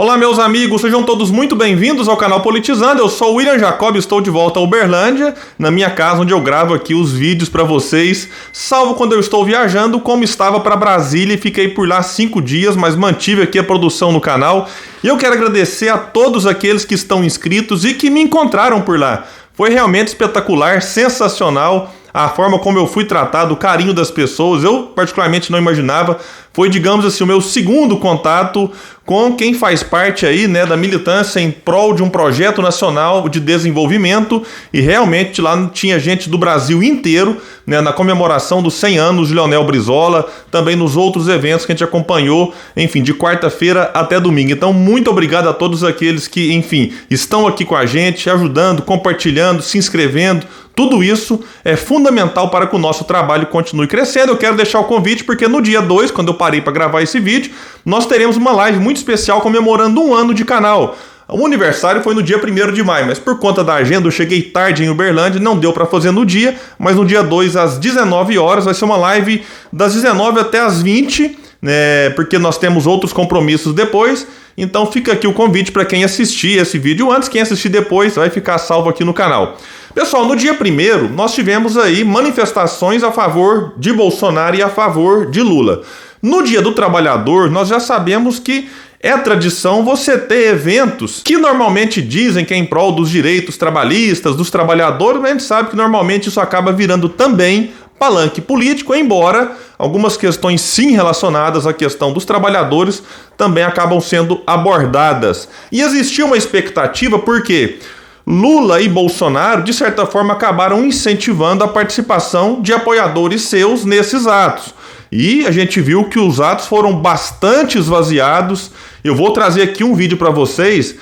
Olá, meus amigos, sejam todos muito bem-vindos ao canal Politizando. Eu sou o William Jacob, estou de volta a Uberlândia, na minha casa, onde eu gravo aqui os vídeos para vocês, salvo quando eu estou viajando, como estava para Brasília e fiquei por lá 5 dias, mas mantive aqui a produção no canal. E eu quero agradecer a todos aqueles que estão inscritos e que me encontraram por lá. Foi realmente espetacular, sensacional a forma como eu fui tratado, o carinho das pessoas. Eu particularmente não imaginava. Foi, digamos assim, o meu segundo contato com quem faz parte aí, né, da militância em prol de um projeto nacional de desenvolvimento, e realmente lá tinha gente do Brasil inteiro, né, na comemoração dos 100 anos de Leonel Brizola, também nos outros eventos que a gente acompanhou, enfim, de quarta-feira até domingo. Então, muito obrigado a todos aqueles que, enfim, estão aqui com a gente, ajudando, compartilhando, se inscrevendo. Tudo isso é fundamental para que o nosso trabalho continue crescendo. Eu quero deixar o convite porque no dia 2, quando eu parei para gravar esse vídeo, nós teremos uma live muito especial comemorando 1 ano de canal. O aniversário foi no dia 1º de maio, mas por conta da agenda eu cheguei tarde em Uberlândia, não deu para fazer no dia, mas no dia 2 às 19 horas vai ser uma live das 19 até as 20, né, porque nós temos outros compromissos depois. Então fica aqui o convite para quem assistir esse vídeo antes, quem assistir depois vai ficar salvo aqui no canal. Pessoal, no dia 1º nós tivemos aí manifestações a favor de Bolsonaro e a favor de Lula. No Dia do Trabalhador, nós já sabemos que é tradição você ter eventos que normalmente dizem que é em prol dos direitos trabalhistas, dos trabalhadores, mas a gente sabe que normalmente isso acaba virando também palanque político, embora algumas questões sim relacionadas à questão dos trabalhadores também acabam sendo abordadas. E existia uma expectativa porque Lula e Bolsonaro, de certa forma, acabaram incentivando a participação de apoiadores seus nesses atos. E a gente viu que os atos foram bastante esvaziados. Eu vou trazer aqui um vídeo para vocês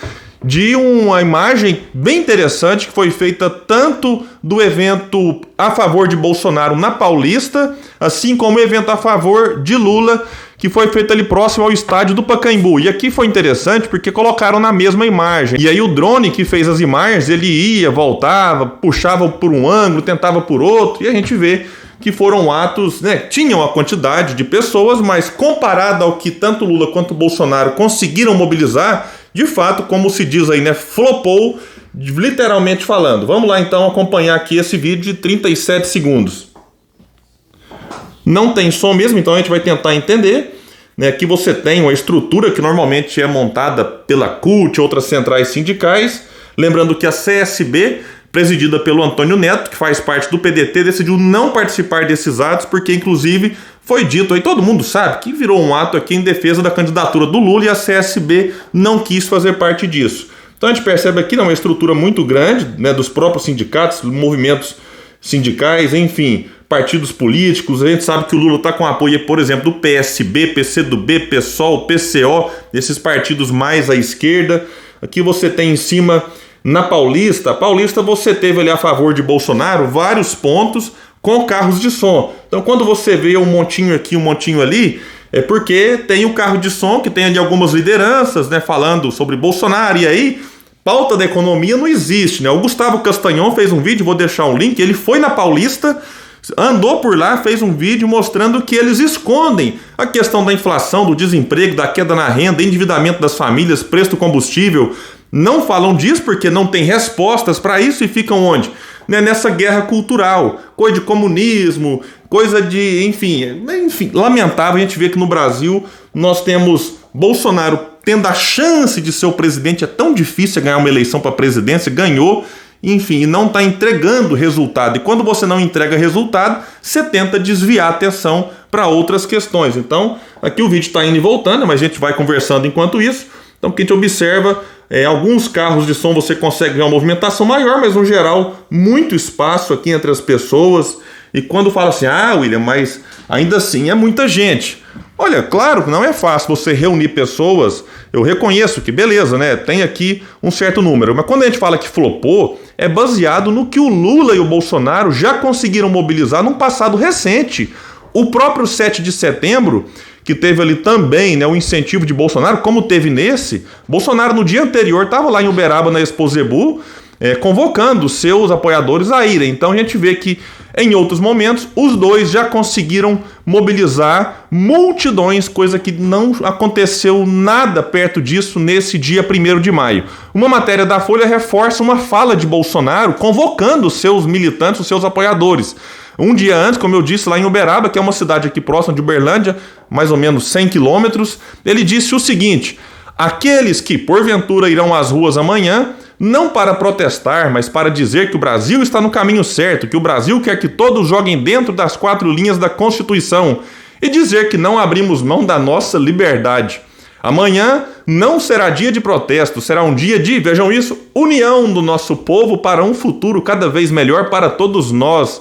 de uma imagem bem interessante que foi feita tanto do evento a favor de Bolsonaro na Paulista, assim como o evento a favor de Lula, que foi feito ali próximo ao estádio do Pacaembu. E aqui foi interessante porque colocaram na mesma imagem. E aí o drone que fez as imagens, ele ia, voltava, puxava por um ângulo, tentava por outro, e a gente vê que foram atos, né, tinham a quantidade de pessoas, mas comparado ao que tanto Lula quanto Bolsonaro conseguiram mobilizar, de fato, como se diz aí, né, flopou, literalmente falando. Vamos lá então acompanhar aqui esse vídeo de 37 segundos. Não tem som mesmo, então a gente vai tentar entender, né? Aqui você tem uma estrutura que normalmente é montada pela CUT, outras centrais sindicais. Lembrando que a CSB, presidida pelo Antônio Neto, que faz parte do PDT, decidiu não participar desses atos, porque inclusive foi dito aí, todo mundo sabe, que virou um ato aqui em defesa da candidatura do Lula e a CSB não quis fazer parte disso. Então a gente percebe aqui uma estrutura muito grande, né, dos próprios sindicatos, movimentos sindicais, enfim, partidos políticos. A gente sabe que o Lula está com apoio, por exemplo, do PSB, PCdoB, PSOL, PCO, esses partidos mais à esquerda. Aqui você tem em cima, na Paulista, você teve ali a favor de Bolsonaro vários pontos com carros de som. Então quando você vê um montinho aqui, um montinho ali, é porque tem o carro de som que tem ali algumas lideranças, né, falando sobre Bolsonaro, e aí pauta da economia não existe, né? O Gustavo Castanhon fez um vídeo, vou deixar um link, ele foi na Paulista, andou por lá, fez um vídeo mostrando que eles escondem a questão da inflação, do desemprego, da queda na renda, endividamento das famílias, preço do combustível. Não falam disso porque não tem respostas para isso e ficam onde? Né, nessa guerra cultural, coisa de comunismo, coisa de, enfim, lamentável. A gente vê que no Brasil nós temos Bolsonaro tendo a chance de ser o presidente. É tão difícil ganhar uma eleição para a presidência, ganhou, enfim, e não está entregando resultado. E quando você não entrega resultado, você tenta desviar a atenção para outras questões. Então, aqui o vídeo está indo e voltando, mas a gente vai conversando enquanto isso. Então, o que a gente observa, alguns carros de som você consegue ver uma movimentação maior, mas no geral, muito espaço aqui entre as pessoas. E quando fala assim, William, mas ainda assim é muita gente. Olha, claro que não é fácil você reunir pessoas. Eu reconheço que, beleza, né? Tem aqui um certo número. Mas quando a gente fala que flopou, é baseado no que o Lula e o Bolsonaro já conseguiram mobilizar num passado recente. O próprio 7 de setembro, que teve ali também, né, o incentivo de Bolsonaro, como teve nesse, Bolsonaro no dia anterior estava lá em Uberaba, na Expo Zebu, convocando seus apoiadores a irem. Então a gente vê que em outros momentos os dois já conseguiram mobilizar multidões, coisa que não aconteceu nada perto disso nesse dia 1º de maio. Uma matéria da Folha reforça uma fala de Bolsonaro convocando os seus militantes, os seus apoiadores. Um dia antes, como eu disse, lá em Uberaba, que é uma cidade aqui próxima de Uberlândia, mais ou menos 100 quilômetros, ele disse o seguinte: aqueles que porventura irão às ruas amanhã, não para protestar, mas para dizer que o Brasil está no caminho certo, que o Brasil quer que todos joguem dentro das 4 linhas da Constituição e dizer que não abrimos mão da nossa liberdade. Amanhã não será dia de protesto, será um dia de, vejam isso, união do nosso povo para um futuro cada vez melhor para todos nós.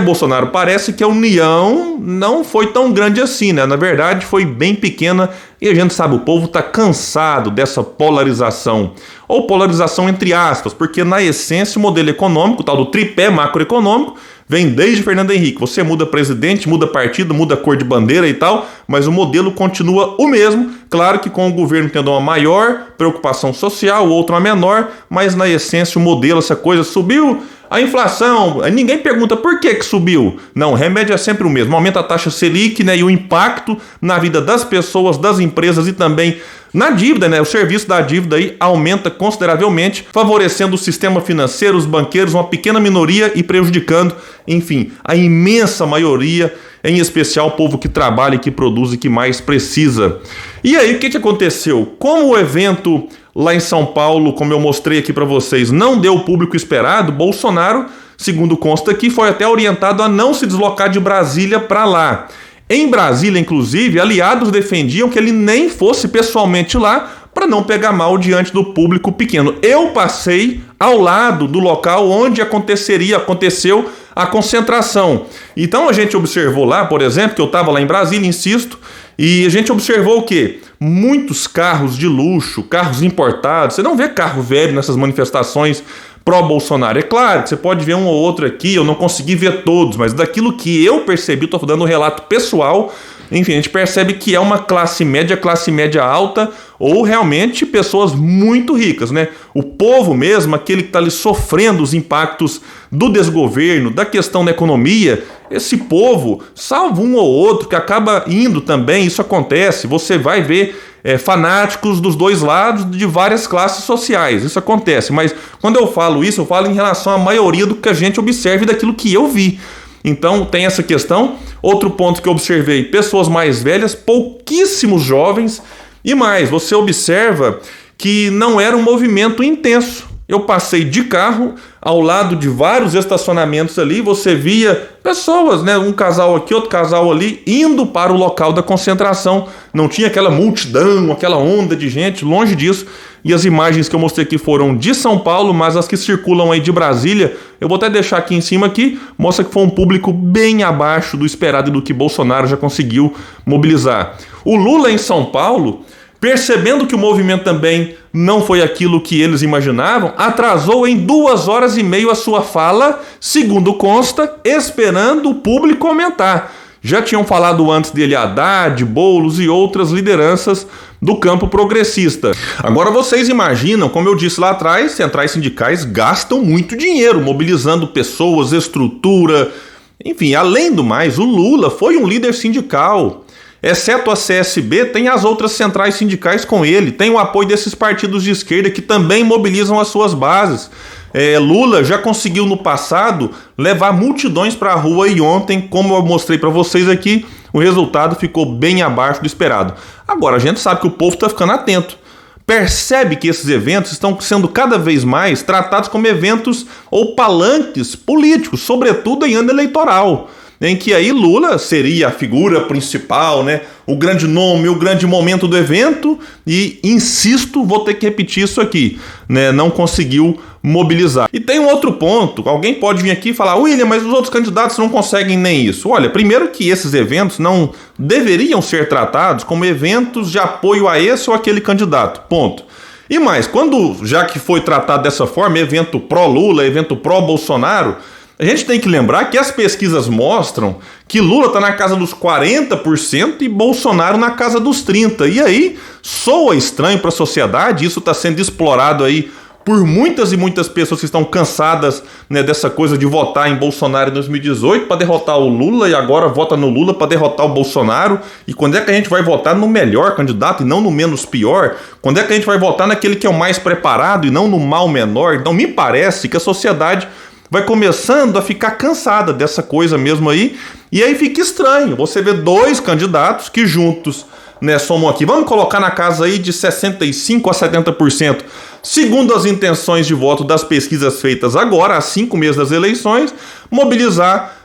Bolsonaro, parece que a união não foi tão grande assim, né? Na verdade, foi bem pequena e a gente sabe, o povo está cansado dessa polarização. Ou polarização entre aspas, porque na essência o modelo econômico, o tal do tripé macroeconômico, vem desde Fernando Henrique. Você muda presidente, muda partido, muda cor de bandeira e tal, mas o modelo continua o mesmo. Claro que com o governo tendo uma maior preocupação social, o outro uma menor, mas na essência o modelo, essa coisa subiu. A inflação, ninguém pergunta por que subiu. Não, o remédio é sempre o mesmo. Aumenta a taxa Selic, né, e o impacto na vida das pessoas, das empresas e também na dívida, né? O serviço da dívida aí aumenta consideravelmente, favorecendo o sistema financeiro, os banqueiros, uma pequena minoria e prejudicando, enfim, a imensa maioria, em especial o povo que trabalha e que produz e que mais precisa. E aí, o que aconteceu? Como o evento lá em São Paulo, como eu mostrei aqui para vocês, não deu o público esperado, Bolsonaro, segundo consta aqui, foi até orientado a não se deslocar de Brasília para lá. Em Brasília, inclusive, aliados defendiam que ele nem fosse pessoalmente lá para não pegar mal diante do público pequeno. Eu passei ao lado do local onde aconteceu a concentração. Então a gente observou lá, por exemplo, que eu estava lá em Brasília, insisto, e a gente observou o quê? Muitos carros de luxo, carros importados. Você não vê carro velho nessas manifestações pró-Bolsonaro. É claro que você pode ver um ou outro aqui, eu não consegui ver todos, mas daquilo que eu percebi, estou dando um relato pessoal, enfim, a gente percebe que é uma classe média alta ou realmente pessoas muito ricas, né? O povo mesmo, aquele que está ali sofrendo os impactos do desgoverno, da questão da economia, esse povo, salvo um ou outro que acaba indo também, isso acontece, você vai ver fanáticos dos dois lados de várias classes sociais, isso acontece, mas quando eu falo isso, eu falo em relação à maioria do que a gente observa e daquilo que eu vi. Então tem essa questão. Outro ponto que eu observei, pessoas mais velhas, pouquíssimos jovens e mais, você observa que não era um movimento intenso. Eu passei de carro ao lado de vários estacionamentos ali, você via pessoas, né, um casal aqui, outro casal ali, indo para o local da concentração. Não tinha aquela multidão, aquela onda de gente, longe disso. E as imagens que eu mostrei aqui foram de São Paulo, mas as que circulam aí de Brasília, eu vou até deixar aqui em cima aqui, mostra que foi um público bem abaixo do esperado e do que Bolsonaro já conseguiu mobilizar. O Lula em São Paulo, percebendo que o movimento também não foi aquilo que eles imaginavam, atrasou em 2h30 a sua fala, segundo consta, esperando o público aumentar. Já tinham falado antes dele Haddad, Boulos e outras lideranças do campo progressista. Agora vocês imaginam, como eu disse lá atrás, centrais sindicais gastam muito dinheiro, mobilizando pessoas, estrutura, enfim, além do mais, o Lula foi um líder sindical. Exceto a CSB, tem as outras centrais sindicais com ele, tem o apoio desses partidos de esquerda que também mobilizam as suas bases. Lula já conseguiu no passado levar multidões para a rua e ontem, como eu mostrei para vocês aqui, o resultado ficou bem abaixo do esperado. Agora, a gente sabe que o povo está ficando atento. Percebe que esses eventos estão sendo cada vez mais tratados como eventos ou palanques políticos, sobretudo em ano eleitoral, em que aí Lula seria a figura principal, né? O grande nome, o grande momento do evento e, insisto, vou ter que repetir isso aqui, né? Não conseguiu mobilizar. E tem um outro ponto, alguém pode vir aqui e falar, William, mas os outros candidatos não conseguem nem isso. Olha, primeiro que esses eventos não deveriam ser tratados como eventos de apoio a esse ou aquele candidato, ponto. E mais, quando, já que foi tratado dessa forma, evento pró-Lula, evento pró-Bolsonaro, a gente tem que lembrar que as pesquisas mostram que Lula está na casa dos 40% e Bolsonaro na casa dos 30%. E aí soa estranho para a sociedade, isso está sendo explorado aí por muitas e muitas pessoas que estão cansadas, né, dessa coisa de votar em Bolsonaro em 2018 para derrotar o Lula e agora vota no Lula para derrotar o Bolsonaro. E quando é que a gente vai votar no melhor candidato e não no menos pior? Quando é que a gente vai votar naquele que é o mais preparado e não no mal menor? Então me parece que a sociedade vai começando a ficar cansada dessa coisa mesmo aí, e aí fica estranho você ver dois candidatos que juntos, né, somam aqui, vamos colocar na casa aí de 65% a 70%, segundo as intenções de voto das pesquisas feitas agora, há 5 meses das eleições, mobilizar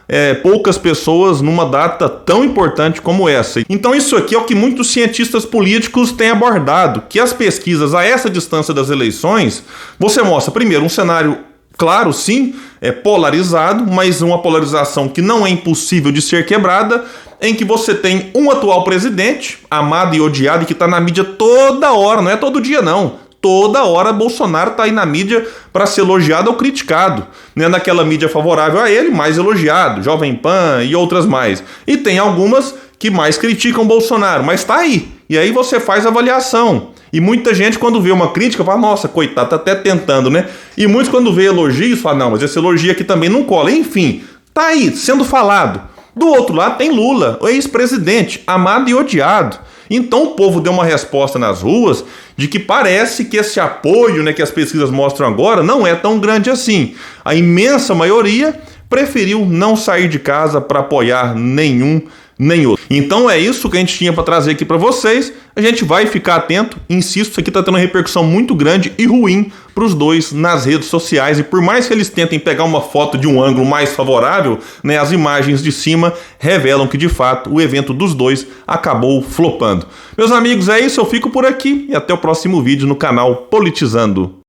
poucas pessoas numa data tão importante como essa. Então isso aqui é o que muitos cientistas políticos têm abordado, que as pesquisas a essa distância das eleições, você mostra primeiro um cenário claro, sim, polarizado, mas uma polarização que não é impossível de ser quebrada, em que você tem um atual presidente, amado e odiado, e que está na mídia toda hora, não é todo dia não, toda hora Bolsonaro está aí na mídia para ser elogiado ou criticado, né? Naquela mídia favorável a ele, mais elogiado, Jovem Pan e outras mais, e tem algumas que mais criticam Bolsonaro, mas está aí, e aí você faz a avaliação. E muita gente, quando vê uma crítica, fala, nossa, coitado, tá até tentando, né? E muitos, quando vê elogios, falam, não, mas esse elogio aqui também não cola. Enfim, tá aí, sendo falado. Do outro lado tem Lula, o ex-presidente, amado e odiado. Então o povo deu uma resposta nas ruas de que parece que esse apoio, né, que as pesquisas mostram agora não é tão grande assim. A imensa maioria preferiu não sair de casa para apoiar nenhum nem outro. Então é isso que a gente tinha para trazer aqui para vocês. A gente vai ficar atento. Insisto, isso aqui está tendo uma repercussão muito grande e ruim para os dois nas redes sociais. E por mais que eles tentem pegar uma foto de um ângulo mais favorável, né, as imagens de cima revelam que de fato o evento dos dois acabou flopando. Meus amigos, é isso. Eu fico por aqui e até o próximo vídeo no canal Politizando.